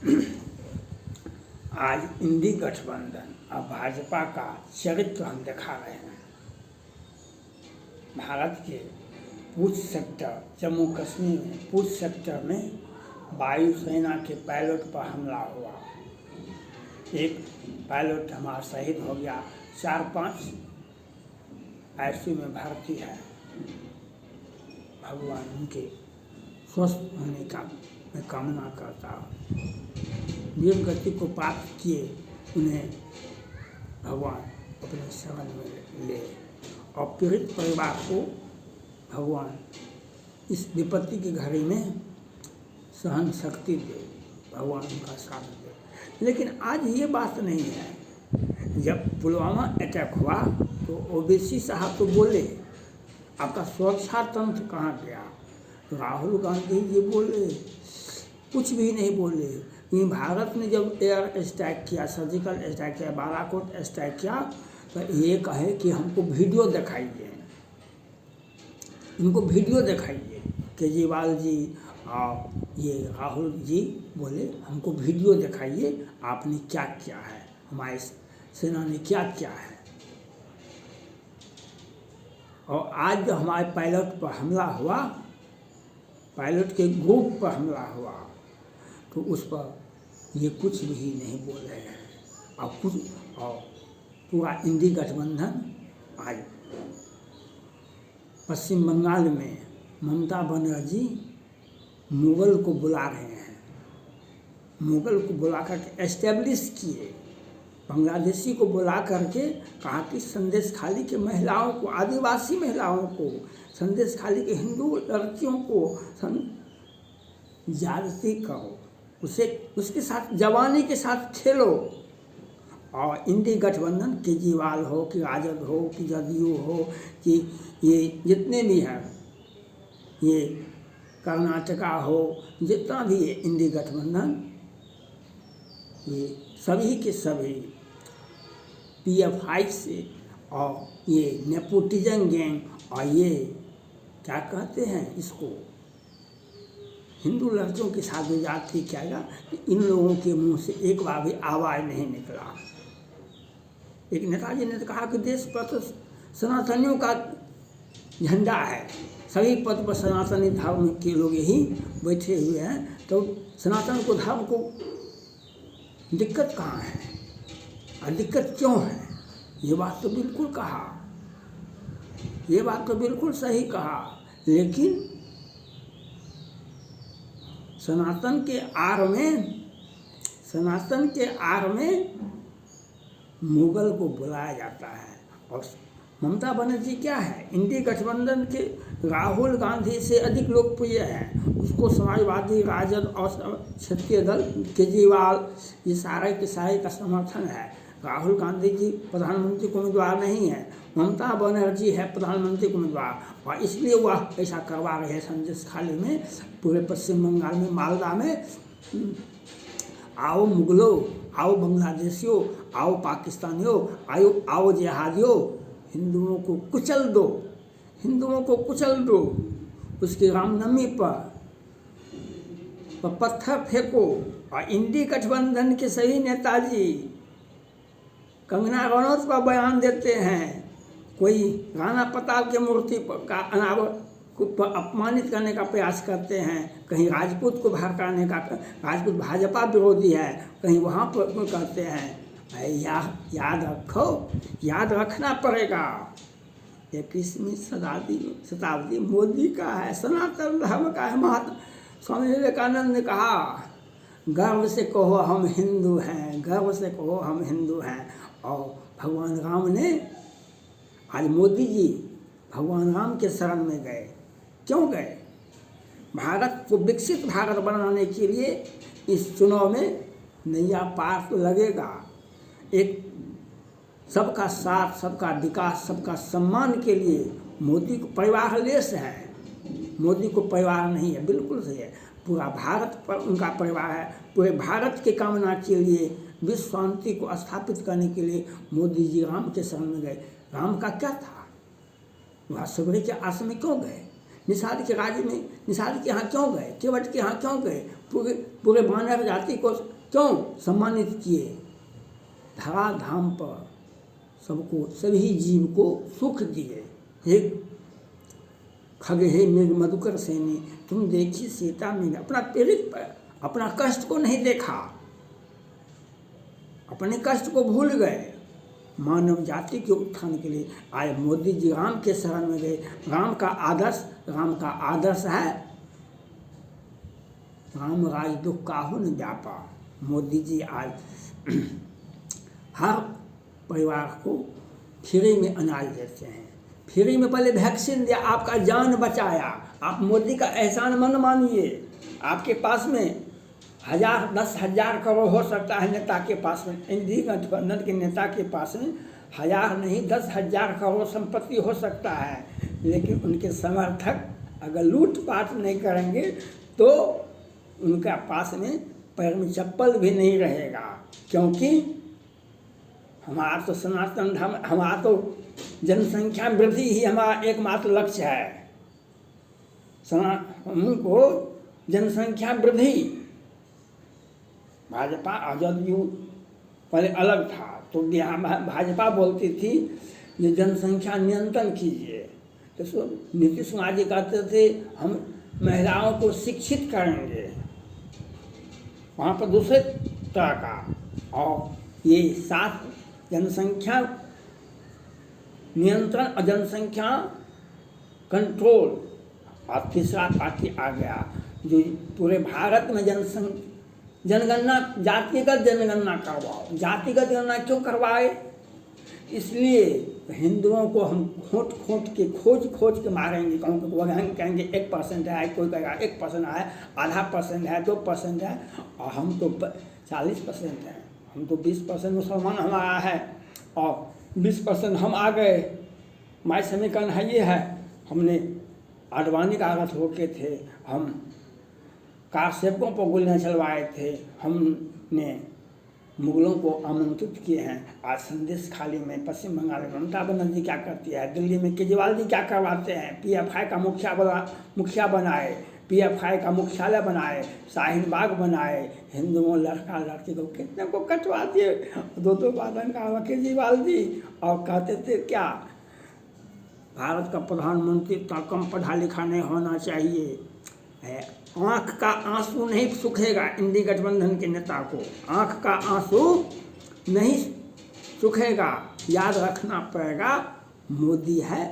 आज इंडी गठबंधन और भाजपा का चरित्र हम दिखा रहे हैं। भारत के पूंछ सेक्टर, जम्मू कश्मीर में पूंछ सेक्टर में वायुसेना के पायलट पर हमला हुआ। एक पायलट हमारा शहीद हो गया, 4-5 ICU में भर्ती है। भगवान उनके स्वस्थ होने का मैं कामना करता हूँ। वीर गति को प्राप्त किए उन्हें भगवान अपने शरण में ले और पीड़ित परिवार को भगवान इस विपत्ति की घड़ी में सहन शक्ति दे, भगवान उनका साथ दे। लेकिन आज ये बात नहीं है। जब पुलवामा अटैक हुआ तो ओवैसी साहब तो बोले, आपका सुरक्षा तंत्र कहाँ गया? राहुल गांधी जी बोले, कुछ भी नहीं बोले। ये भारत ने जब एयर स्ट्राइक किया, सर्जिकल स्ट्राइक किया, बालाकोट स्ट्राइक किया, तो ये कहे कि हमको वीडियो दिखाइए, इनको वीडियो दिखाइए। केजरीवाल जी और ये राहुल जी बोले, हमको वीडियो दिखाइए, आपने क्या किया है, हमारे सेना ने क्या किया है। और आज जो हमारे पायलट पर हमला हुआ, पायलट के ग्रुप पर हमला हुआ, तो उस पर ये कुछ भी नहीं बोल रहे हैं। और पूरा इंडी गठबंधन आज पश्चिम बंगाल में ममता बनर्जी मुगल को बुला रहे हैं। मुगल को बुला करके एस्टेब्लिश किए, बांग्लादेशी को बुला करके कहा कि संदेश खाली के महिलाओं को, आदिवासी महिलाओं को, संदेश खाली के हिंदू लड़कियों को ज्यादती करो, उसके साथ जवानी के साथ खेलो। और इंडी गठबंधन केजरीवाल हो कि राजद हो कि जदयू हो कि ये जितने भी हैं, ये कर्नाटका हो, जितना भी है इंडी गठबंधन, ये सभी के सभी PFI से और ये नेपोटिज्म गैंग और ये क्या कहते हैं इसको, हिंदू लड़कियों के साथ जो जाति क्या है, इन लोगों के मुंह से एक बार भी आवाज़ नहीं निकला। एक नेताजी ने कहा कि देश पर तो सनातनियों का झंडा है, सभी पद पर सनातनी धर्म के लोग यही बैठे हुए हैं, तो सनातन को धर्म को दिक्कत कहाँ है और दिक्कत क्यों है? ये बात तो बिल्कुल कहा, ये बात तो बिल्कुल सही कहा। लेकिन सनातन के आड़ में मुगल को बुलाया जाता है। और ममता बनर्जी क्या है, इंडी गठबंधन के राहुल गांधी से अधिक लोकप्रिय हैं। उसको समाजवादी, राजद और क्षेत्रीय दल केजरीवाल ये सारे के सारे का समर्थन है। राहुल गांधी जी प्रधानमंत्री को उम्मीदवार नहीं है, ममता बनर्जी है प्रधानमंत्री को उम्मीदवार, और इसलिए वह ऐसा करवा रहे हैं संदेश खाली में, पूरे पश्चिम बंगाल में, मालदा में। आओ मुगलों, आओ बांग्लादेशियों, आओ पाकिस्तानियों, आओ जिहादियों, हिंदुओं को कुचल दो, हिंदुओं को कुचल दो। उसकी रामनवमी पर पत्थर फेंको। और इंडी गठबंधन के सही नेताजी कंगना रनौत पर बयान देते हैं, कोई राणा प्रताप के मूर्ति पर का अपमानित करने का प्रयास करते हैं, कहीं राजपूत को भड़काने का, राजपूत भाजपा विरोधी है, कहीं वहाँ पर करते हैं। याद रखो, याद रखना पड़ेगा। 21वीं शताब्दी मोदी का है, सनातन धर्म का है। महात्मा स्वामी विवेकानंद ने कहा, गर्व से कहो हम हिंदू हैं, गर्व से कहो हम हिंदू हैं। और भगवान राम ने, आज मोदी जी भगवान राम के शरण में गए। क्यों गए? भारत को विकसित भारत बनाने के लिए इस चुनाव में नैया पार तो लगेगा। एक सबका साथ, सबका विकास, सबका सम्मान के लिए मोदी को परिवार लेस है, मोदी को परिवार नहीं है, बिल्कुल सही है। पूरा भारत पर उनका परिवार है। पूरे भारत की कामना के लिए, विश्व शांति को स्थापित करने के लिए मोदी जी राम के शरण में गए। राम का क्या था? वहाँ सबरी के आश्रम में क्यों गए? निषाद के राज्य में, निषाद के यहाँ क्यों गए? केवट के यहाँ क्यों गए? पूरे पूरे मानव जाति को क्यों सम्मानित किए? धरा धाम पर सबको, सभी जीव को सुख दिए। हे खग हे मृग मधुकर सेनी, तुम देखी सीता में अपना पीड़ित पर अपना कष्ट को नहीं देखा, अपने कष्ट को भूल गए। मानव जाति के उत्थान के लिए आए मोदी जी राम के शरण में गए। राम का आदर्श है राम राज दुख काहू न व्यापा। मोदी जी आज हर परिवार को फ्री में अनाज देते हैं, फ्री में पहले वैक्सीन दिया, आपका जान बचाया। आप मोदी का एहसान मन मानिए। आपके पास में 1000 10,000 करोड़ हो सकता है नेता के पास में, इंडी गठबंधन के नेता के पास में 1000 नहीं 10,000 करोड़ संपत्ति हो सकता है, लेकिन उनके समर्थक अगर लूटपाट नहीं करेंगे तो उनका पास में पैर में चप्पल भी नहीं रहेगा। क्योंकि हमारा तो सनातन धर्म, हमारा तो जनसंख्या वृद्धि ही हमारा एकमात्र लक्ष्य है। हमको जनसंख्या वृद्धि, भाजपा जदयू पहले अलग था तो भाजपा बोलती थी ये जनसंख्या नियंत्रण कीजिए, तो नीतीश कुमार जी कहते थे हम महिलाओं को शिक्षित करेंगे, वहाँ पर दूसरे तरह का। और ये साथ जनसंख्या नियंत्रण और जनसंख्या कंट्रोल, और तीसरा पार्टी आ गया जो पूरे भारत में जनगणना, जातिगत जनगणना करवाओ। जातिगत गणना क्यों करवाए? इसलिए हिंदुओं को हम खोट के खोज के मारेंगे। कहेंगे 1% है, कोई कहेगा 1% है, आधा % है, 2% है, और हम तो 40% हैं, हम तो 20% मुसलमान हमारा है और 20% हम आ गए। हमारे समीकरण है ये है, हमने आडवाणी का आगत होके थे, हम कार सेवकों पर गोलियां चलवाए थे, हमने मुगलों को आमंत्रित किए हैं। आज संदेश खाली में पश्चिम बंगाल में ममता बनर्जी क्या करती है, दिल्ली में केजरीवाल जी क्या करवाते हैं, PFI का मुखिया बनाए, PFI का मुख्यालय बनाए, शाहीन बाग बनाए, हिंदुओं लड़का लड़की को कितने को कटवा दिए, 2 बार का केजरीवाल जी। और कहते थे क्या, भारत का प्रधानमंत्री इतना कम पढ़ा लिखा नहीं होना चाहिए। आँख का आंसू नहीं सूखेगा इंडी गठबंधन के नेता को, आँख का आंसू नहीं सूखेगा। याद रखना पड़ेगा, मोदी है,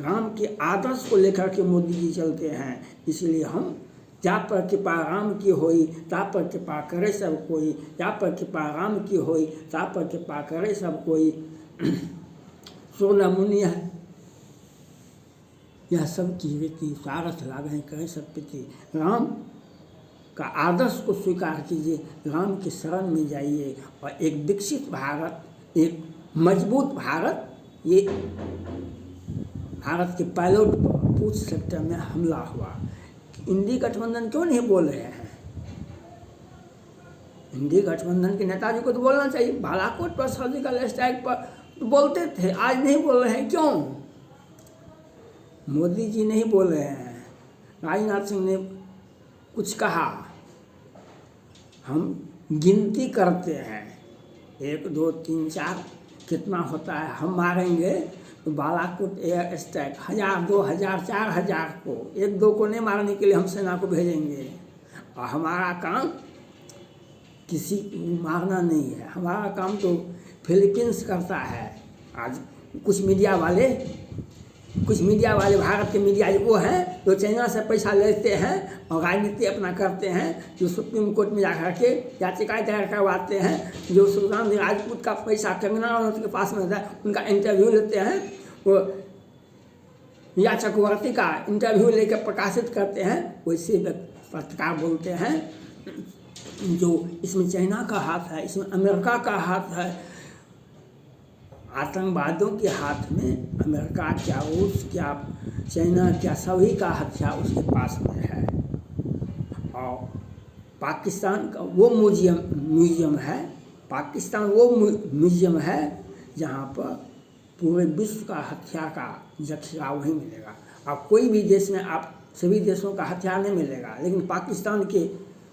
राम के आदर्श को लेकर के मोदी जी चलते हैं। इसलिए हम जा पर कृपा राम की होई, ता पर कृपा करे सब कोई, जा पर कृपा राम की होई, ता पर कृपा करे सब कोई। सोना मुनि है यह सब की रीति, सारथ लागे कहे सब प्रीति। राम का आदर्श को स्वीकार कीजिए, राम की शरण में जाइए, और एक विकसित भारत, एक मजबूत भारत। ये भारत के पायलट पर पूछ सेक्टर में हमला हुआ, इंडी गठबंधन क्यों नहीं बोल रहे हैं? इंडी गठबंधन के नेताजी को तो बोलना चाहिए। बालाकोट पर सर्जिकल स्ट्राइक पर तो बोलते थे, आज नहीं बोल रहे हैं, क्यों? मोदी जी नहीं बोल रहे हैं, राजनाथ सिंह ने कुछ कहा, हम गिनती करते हैं 1 2 3 4 कितना होता है, हम मारेंगे तो बालाकोट एयर स्ट्राइक 1000 2000 4000 को, 1-2 को नहीं मारने के लिए हम सेना को भेजेंगे। और हमारा काम किसी को मारना नहीं है, हमारा काम तो फिलीपींस करता है। आज कुछ मीडिया वाले भारत के मीडिया वो हैं जो चाइना से पैसा लेते हैं और राजनीति अपना करते हैं, जो सुप्रीम कोर्ट में जाकर के याचिकाएं दायर करवाते हैं, जो सुल्तान राजपूत का पैसा कंगना रनौत के पास में होता है, उनका इंटरव्यू लेते हैं, वो या चक्रवर्ती का इंटरव्यू लेकर प्रकाशित करते हैं। वैसे पत्रकार बोलते हैं जो इसमें चाइना का हाथ है, इसमें अमेरिका का हाथ है। आतंकवादियों के हाथ में अमेरिका क्या, रूस क्या, चाइना क्या, सभी का हथियार उसके पास में है। और पाकिस्तान का वो म्यूजियम है, पाकिस्तान वो म्यूजियम है जहाँ पर पूरे विश्व का हथियार का जखीरा वहीं मिलेगा। अब कोई भी देश में आप सभी देशों का हथियार नहीं मिलेगा, लेकिन पाकिस्तान के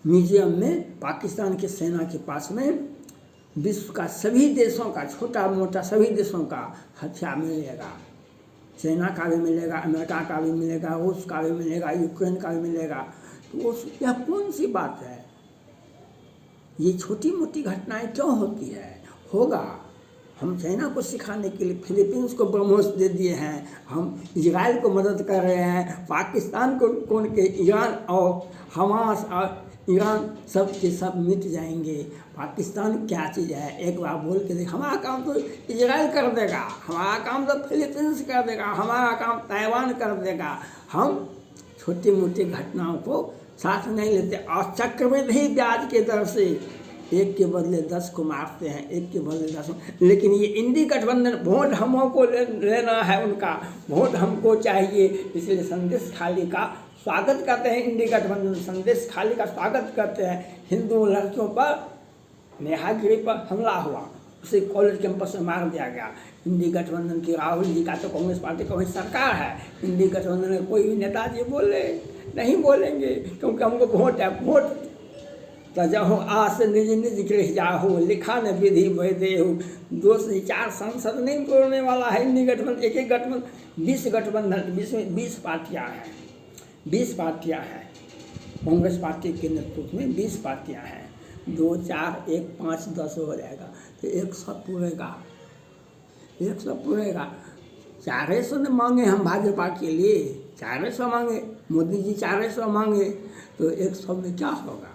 म्यूजियम में पाकिस्तान के सेना के पास में विश्व का सभी देशों का, छोटा मोटा सभी देशों का हथियार मिलेगा। चाइना का भी मिलेगा, अमेरिका का भी मिलेगा, रूस का भी मिलेगा, यूक्रेन का भी मिलेगा। तो यह कौन सी बात है? ये छोटी मोटी घटनाएं क्यों होती है? होगा। हम चाइना को सिखाने के लिए फिलीपींस को ब्रह्मोस दे दिए हैं, हम इजराइल को मदद कर रहे हैं, पाकिस्तान को कौन के ईरान और हमास और ईरान सब के सब मिट जाएंगे। पाकिस्तान क्या चीज़ है? एक बार बोल के देख, हमारा काम तो इजराइल कर देगा, हमारा काम तो फिलीपींस कर देगा, हमारा काम ताइवान कर देगा। हम छोटी मोटी घटनाओं को साथ नहीं लेते और चक्रवृद्धि ब्याज के दर से एक के बदले 10 को मारते हैं, एक के बदले 10। लेकिन ये इंडी गठबंधन, वोट हमको लेना है, उनका वोट हमको चाहिए, इसलिए संदेश खाली का स्वागत करते हैं। इंडी गठबंधन संदेश खाली का स्वागत करते हैं। हिंदू लड़कियों पर नेहागिरी पर हमला हुआ, उसे कॉलेज कैंपस में मार दिया गया। इंडी गठबंधन की राहुल जी का तो कांग्रेस पार्टी का वही सरकार है। इंडी गठबंधन में कोई भी नेताजी बोले नहीं बोलेंगे, क्योंकि हमको वोट है। वोट तजहु आस निज निज गृह जाहु, लिखा न विधि वैदेहु। 2 से 4 सांसद नहीं तोड़ने वाला है इंडी गठबंधन। एक गठबंधन 20 गठबंधन, 20 पार्टियाँ हैं, 20 पार्टियाँ हैं। कांग्रेस पार्टी के नेतृत्व में 20 पार्टियाँ हैं। 2, 4, 1, 5, 10 हो जाएगा तो 100 पूरेगा, 100 पूरेगा। 400 ने मांगे हम भाजपा के लिए, 400 मांगे, मोदी जी 400 मांगे, तो 100 में क्या होगा?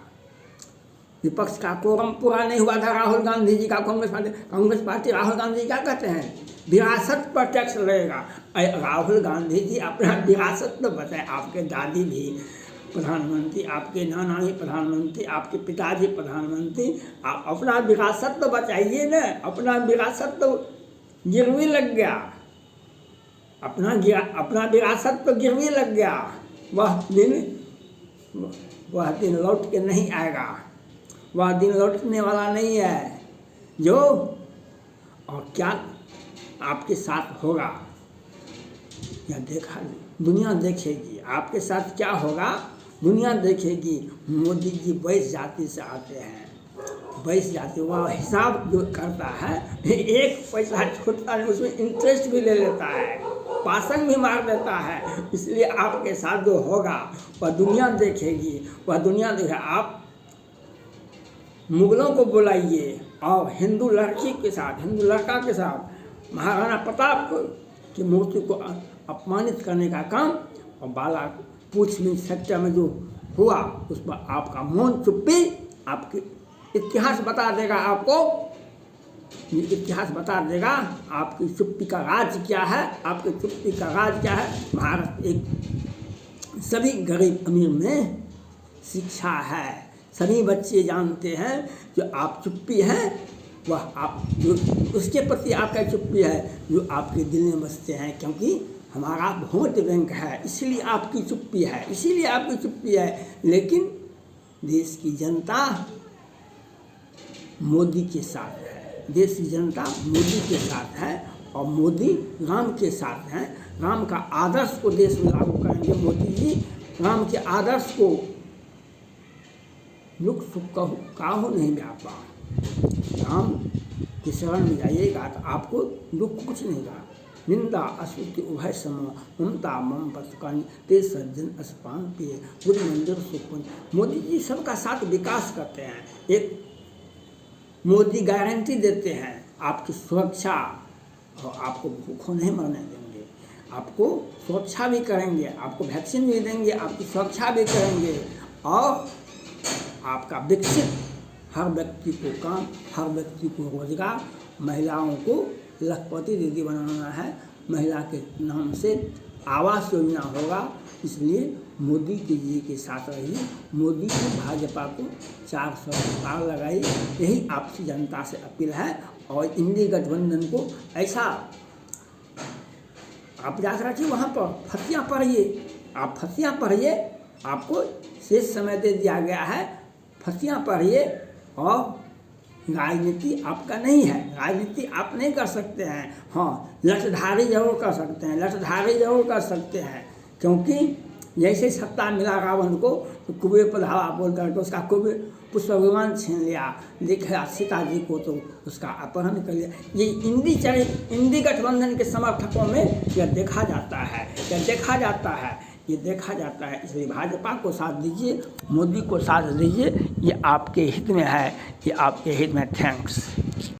विपक्ष का कोरम पूरा नहीं हुआ था राहुल गांधी जी का। कांग्रेस पार्टी राहुल गांधी जी क्या कहते हैं? विरासत पर टैक्स लगेगा। राहुल गांधी जी अपना विरासत तो बताए, आपके दादी भी प्रधानमंत्री, आपके नाना भी प्रधानमंत्री, आपके पिताजी प्रधानमंत्री, आप अपना विरासत तो बचाइए न। अपना विरासत तो गिरवी लग गया, अपना विरासत तो गिरवी लग गया। वह दिन लौट के नहीं आएगा, वह दिन लौटने वाला नहीं है। जो और क्या आपके साथ होगा यह देखा, दुनिया देखेगी। आपके साथ क्या होगा दुनिया देखेगी। मोदी जी वैश्य जाति से आते हैं, वैश्य जाति, वह हिसाब जो करता है, एक पैसा छूटता नहीं, उसमें इंटरेस्ट भी ले लेता है, पासन भी मार देता है। इसलिए आपके साथ जो होगा वह दुनिया देखेगी, वह दुनिया देखे। आप मुगलों को बुलाइए और हिंदू लड़की के साथ, हिंदू लड़का के साथ महाराणा प्रताप की मूर्ति को अपमानित करने का काम, और बाला पूछ में सेक्टर में जो हुआ उस पर आपका मौन चुप्पी, आपके इतिहास बता देगा। आपको इतिहास बता देगा आपकी चुप्पी का राज क्या है, आपकी चुप्पी का राज क्या है। भारत एक सभी गरीब अमीर में शिक्षा है, सभी बच्चे जानते हैं जो आप चुप्पी है, वह आप जो उसके प्रति आपका चुप्पी है जो आपके दिल में बसते हैं। क्योंकि हमारा वोट बैंक है, इसीलिए आपकी चुप्पी है, इसीलिए आपकी चुप्पी है। लेकिन देश की जनता मोदी के साथ है, देश की जनता मोदी के साथ है, और मोदी राम के साथ हैं। राम का आदर्श को देश में लागू करेंगे मोदी जी। राम के आदर्श को दुख सुख काहू नहीं व्यापा। राम के शरण में जाइएगा तो आपको दुख कुछ नहीं होगा। निंदा अस्तुति उभय सम, ममता मम पथकानी ते सज्जन अस्पान पिए, बुद्ध मंदिर सुखन। मोदी जी सबका साथ विकास करते हैं। एक मोदी गारंटी देते हैं आपकी सुरक्षा, और आपको भूखों नहीं मरने देंगे, आपको सुरक्षा भी करेंगे, आपको वैक्सीन भी देंगे, आपकी सुरक्षा भी करेंगे, और आपका विकसित हर व्यक्ति को काम, हर व्यक्ति को रोजगार, महिलाओं को लखपति दीदी बनाना है, महिला के नाम से आवास योजना होगा। इसलिए मोदी जी के साथ रहिए, मोदी की भाजपा को 400 पार लगाइए, यही आपसी जनता से अपील है। और इंडी गठबंधन को ऐसा आप जाकर रखिए, वहाँ पर फतियाँ पढ़िए, आप फतियाँ पढ़िए, आपको शेष समय दे दिया गया है, फतियाँ पढ़िए। और राजनीति आपका नहीं है, राजनीति आप नहीं कर सकते हैं। हाँ, लठधारी जरूर कर सकते हैं, लठधारी जरूर कर सकते हैं, क्योंकि जैसे सत्ता मिला रावण को तो कुबेर पधारा बोल करके उसका कुबेर पुष्प विमान छीन लिया, देखा सीता जी को तो उसका अपहरण कर लिया। ये इंडी गठबंधन के समर्थकों में यह देखा जाता है, इसलिए भाजपा को साथ दीजिए, मोदी को साथ दीजिए, ये आपके हित में है, ये आपके हित में। थैंक्स।